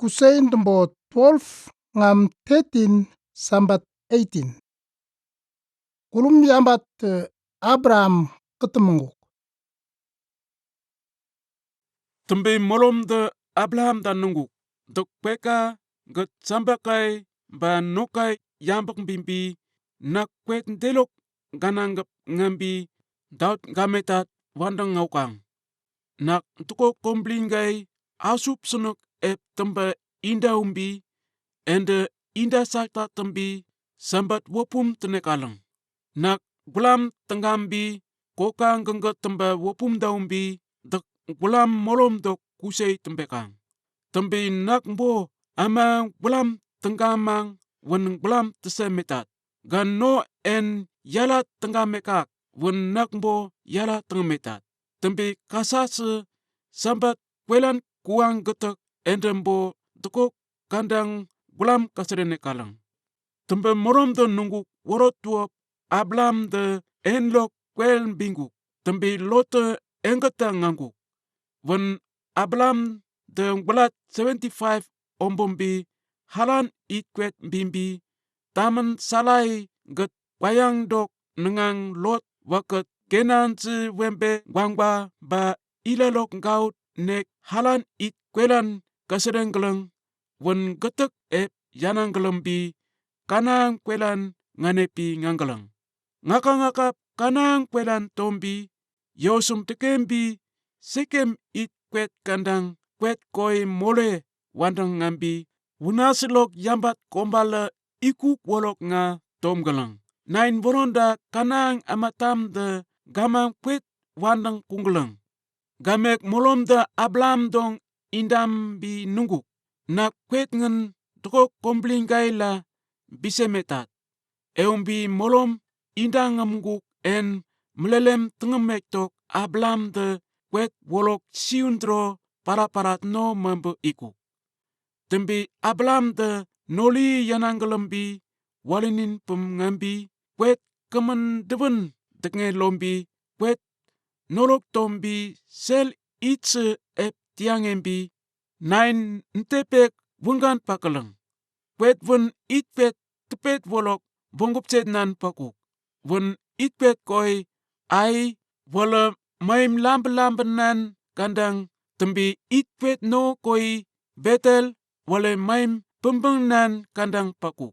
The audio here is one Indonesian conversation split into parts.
Kusain number 12 ngam 13 sambat 18. Kulum yambat Abraham ketemu. Tembe molom de Abraham da nungu. Dok kweka get sambakai ba nokai yambak bimbi na kwek ndelok gananggap ngambi daut gametat wandang ngaukang. Nak tuko komblingai asup sunuk tembe inda umbi ende inda sakta tembi sambat wopum tenekalang. Nak gulam tenggambi kokang gengget tembe wopum daumbi dek gulam molom dok kusei tembekang. Tembi nak bo ama gulam tenggamang wen gulam tesemetat. Gan no en yala tenggamekak wen nak bo yala tengmetat. Tembi kasase sambat kwelan kuang getek endembo dekok kandang gulam kasarene kalang. Tembe morom do nunggu worot tuop Abraham de enlok kwel bingu. Tembi lote engeta ngangu. Wen Abraham de ngbelat 75 ombombi halan ikwet bimbi taman salai get wayang dok nengang lot waket kenan zi wembe wangba ba ilalok ngaut nek halan ikwelan kaserenggeleng wen getek yananggelembi kanang kwelan nganepi nganggelang. Ngaka-ngakap kanang kwelan tombi yosum tekembi sekem it kwet kandang kwet koi mole wandang ngambi wunasilok yambat kombala ikuk wolok nga tomgalang. Nain boronda kanang amatam de gamang kwet wandang kunggelang. Gamek molom da Abraham dong indam bi nunggu. Nak kwet ngen tokok komblingai la bisemetat. Eumbi molom indang ngamguk en melelem tengemek tok Abraham de kwet wolok siundro paraparat no membe iku. Tembi Abraham de noli yananggelembi walinin pengambi kwet kemen deben deknge lombi kwet nolok tombi sel itse tiangembi nain ntepek wenggan pakeleng. Kwet wen itpet tepet wolok bongopset nan pakuk. Wen itpet koi ai wala maim lambe-lambe nan kandang tembi itpet no koi betel wala maim pembeng nan kandang pakuk.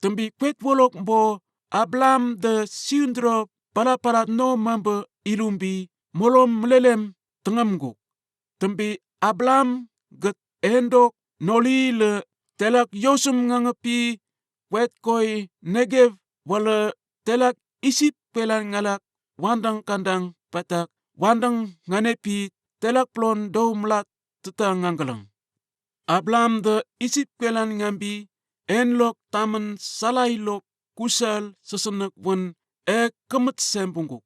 Tembi kwet wolok bo Abraham de siundro palaparat no mambe ilumbi molom melelem tengamguk. Tembi Abraham get endok noli le telak yosum ngangepi kwet koi Negev wala telak isip pelan ngalak wandang kandang patak wandang nganepi telak plon do melat teta nganggelang. Abraham de isip pelan ngambi enlok taman salai lok kusal sesenek wen kemet sembungkuk.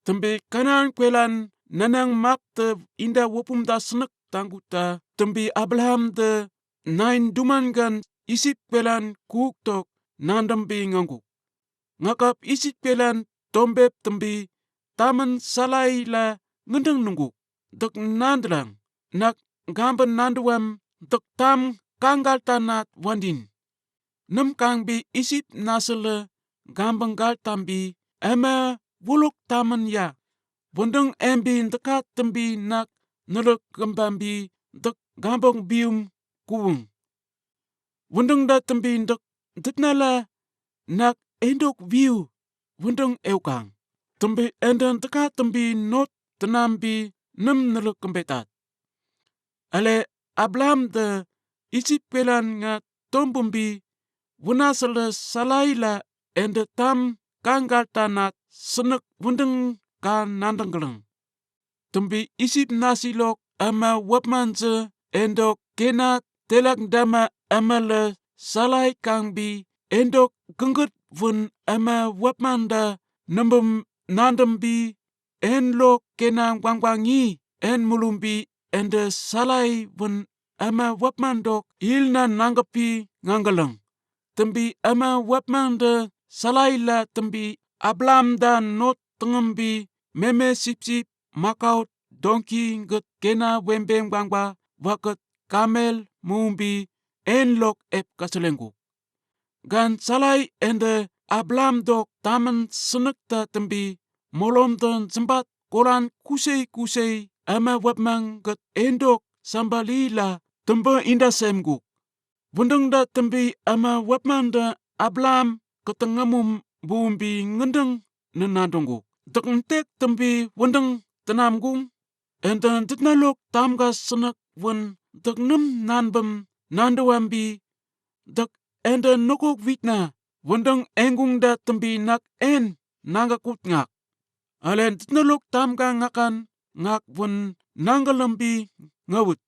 Tembi kanang kwelan nanang mak te inda wopum da senek tangguta tembi Abraham de nain dumangan isip pelan kuk tok nandambi ngangguk. Ngakap isip pelan tombep tembi taman salai la ngendeng nungguk. Dek nandrang nak gamben nanduam dek tam kanggal tanat wandin. Nem kangbi isip nasele gambeng gal tambi ema wuluk taman ya. Wendeng embi dekat tembi nak nelek kembambi dek gambong bium kuweng. Wendeng da tembi dek deknala nak endok view wendeng eukang. Tembi enden dekat tembi not tenambi nem nelek kembetat. Ale Abraham de isip pelan nga tombumbi wunasele salaila ende tam kanggal tanat senek wendeng kan nandenggeleng. Tembi isip nasilok ama wapmanze endok kenat telak dama ama le salai kangbi endok gengget wen ama wapmanda nembem nandembi enlok kenang wangwangi en mulumbi ende salai wen ama wapmandok ilna nanggepi nganggeleng. Tembi ama wapmanda salai la tembi Abraham dan not tengembi meme sip-sip makaut donki nget kena wembeng bangba waket kamel mumbi en lok ep kaselengku. Gan salai ende Abraham dok taman senekta tembi molom ton sempat koran kusei ama wapmang gat endok sambalila tembe inda semgu. Wundeng da tembi ama wapmang da Abraham ketengamum bumbi ngendeng nenandonggu. Dekentek tembi wundeng tenamgung. Enten ditnalok tamga senak wen deknem nanbem nandewambi dek ende nokok witna wendeng engung da tembi nak en nangakut ngak. Alen ditnalok tamga ngakan ngak wen nanggalembi ngawut.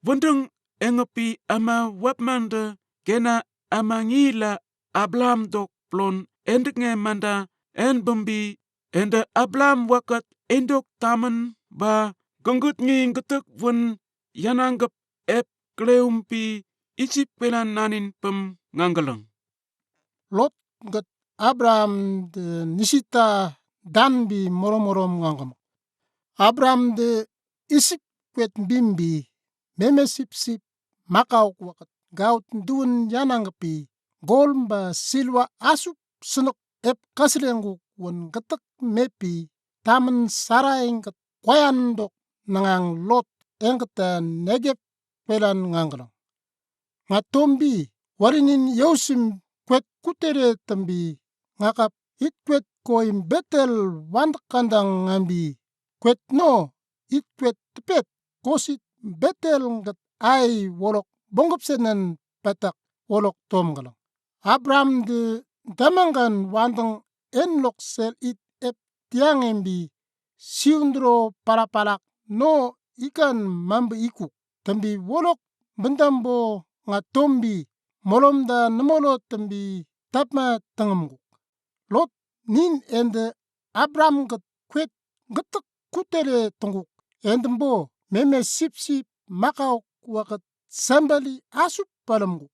Wendeng engepi ama wapmanda kena ama ngila Abraham dok plon endek nge manda en bembi ende Abraham wakat endok taman ba genggut nging getek wen yananggap ep kleumpi isip pelan nanin pem nganggeleng. Lot gat Abraham de nisita danbi moromorom ngangam. Abraham de isip kwet bimbi meme sip makau wakat gaut dun yananggapi gol ba silwa asup senok ep kaslengu wen getek mepi taman saraing gat kwayan dok nangang Lot engkata negep pelan nganggalang. Ngatombi warinin yosim kwet kutere tembi ngakap it kwet koim Betel wandakandang ngambi kwet no it kwet tepet kosit Betel ngat ai wolok bongop senen patak wolok tomgalang. Abraham de damangan wandang enlok sel it ep tiang embi siundro palapalak no ikan mambe ikuk tembi wolok bendambo ngatombi molomda nemolo tembi tapma tengemgu. Lot nin ende Abraham gat kwet getek kutere tenguk endembo meme sip makau wakat sambali asup palemgu.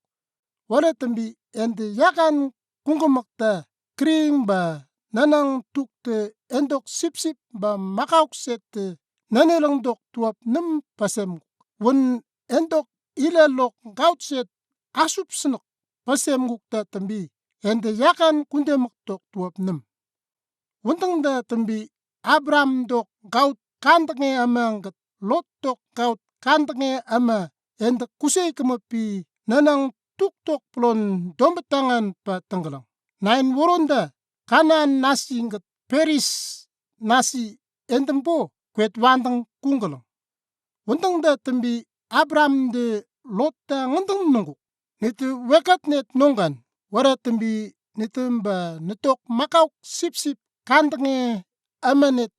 Wala tembi ende yakan kungumakta kring ba nanang tukte endok sip ba makauk sette nanelang dok tuap nem pasemgu. Wen endok ilalok gaut set asup senok pasemguk ta tembi ende yakan kundemak tok tuap nem. Wenteng da tembi Abraham dok gaut kandange amanggat Lot dok gaut kandange ama ende kusei kemepi nanang tuktok plon dombetangan pa tenggelang. Nain woronda kanan nasi ngat peris nasi endembo kwet wandang kunggalang. Wenteng da tembi Abraham de Lot da ngendeng nunggu. Nitu wekat net nonggan wara tembi nitumba netok makauk sip kandange amanet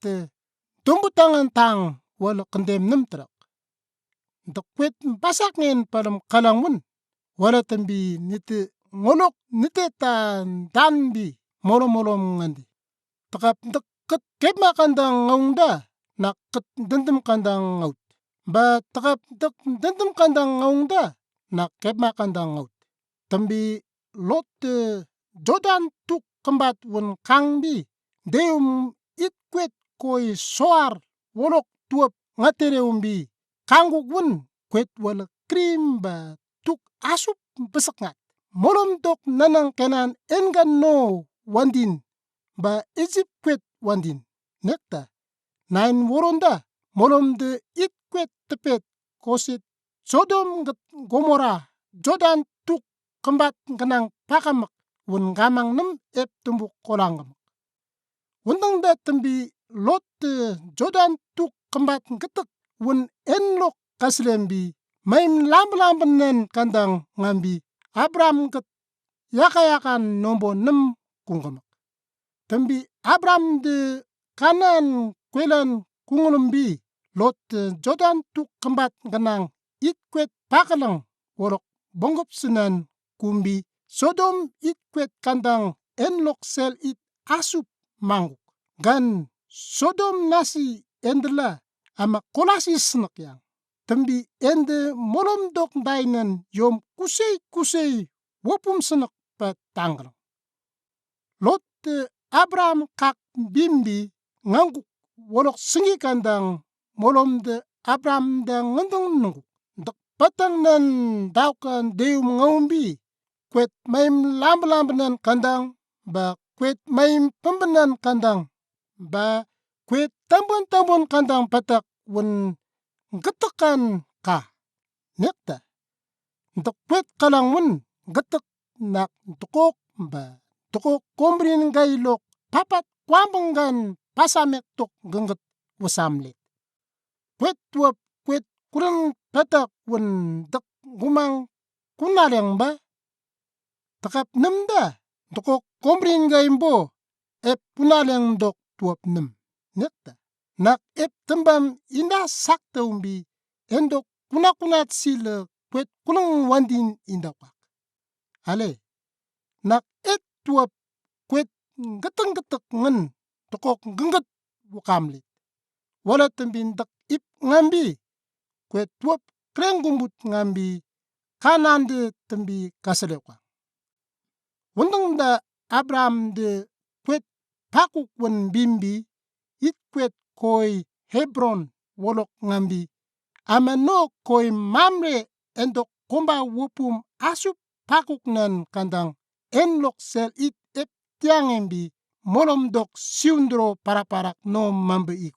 dombetangan tang wala kendem nem terak. Dok kwet basak ngen palam kalangun wala tembi nite ngolok nite tan danbi molom ngandi. Takap ket kepma kandang ngaungda nak ket dendem kandang ngaut. Ba takap dendem kandang ngaungda nak kepma kandang ngaut. Tembi Lot Jordan tuk kembat wen kangbi deum it kwet koi soar wolok tuap ngatere umbi kanguk wen kwet wala krim ba tuk asup besek ngat. Molom dok nanang kenan engan no wandin ba Egypt kwet wandin. Nekta nain woronda molom de it kwet tepet kosit Sodom gat Gomora Jordan tuk kembat genang pakamak wen gamang nem ep tumbuk kolanggam. Wendeng da tembi Lot Jordan tuk kembat getek wen enlok kaslembi main lamben kandang ngambi Abraham gat yakayakan nombo nem kunggamak. Tembi Abraham de kanan kwelan kungulumbi Lot Jordan tuk kembat genang it kwet pakalang worok bongop senan kumbi Sodom it kwet kandang enlok sel it asup manguk. Gan Sodom nasi endela ama kolasi senak yang. Tembi ende molom dok dainan yom kusei wopum senak pa tanggalang. Lot Abraham kak bimbi nganguk wolok sengi kandang molom de Abraham da ngendeng nunguk. Dok patang nan daukan deum ngaumbi kwet maim lamb-lambanan kandang ba kwet maim pembenan kandang ba kwet tambon-tambon kandang patak wen getekan ka nekta ntok kwet kalang wen getek nak tokok ba tokok kombrin gailok papat kwambenggan pasamek tok genget wasamlet kwet tuap kwet kurang patak wen dak gumang kunaleng ba takap nemda tokok kombrin gaimbo ep kunaleng dok tuap nem nekta nak ep tembam inda sakta umbi endok kuna-kunat sila kwet kuleng wandin indakwak ale nak et tuap kwet geteng-getek ngen tokok genget wakamlet wala tembin dak ip ngambi kwet tuap kreng gumbut ngambi kanan de tembi kaselekwa wondeng da Abraham de kwet pakuk wen bimbi it kwet koi Hebron wolok ngambi amano koi Mamre endok komba wopum asup pakuk nan kandang enlok sel it ep tiang embi molom dok siundro para-parak no mambe ik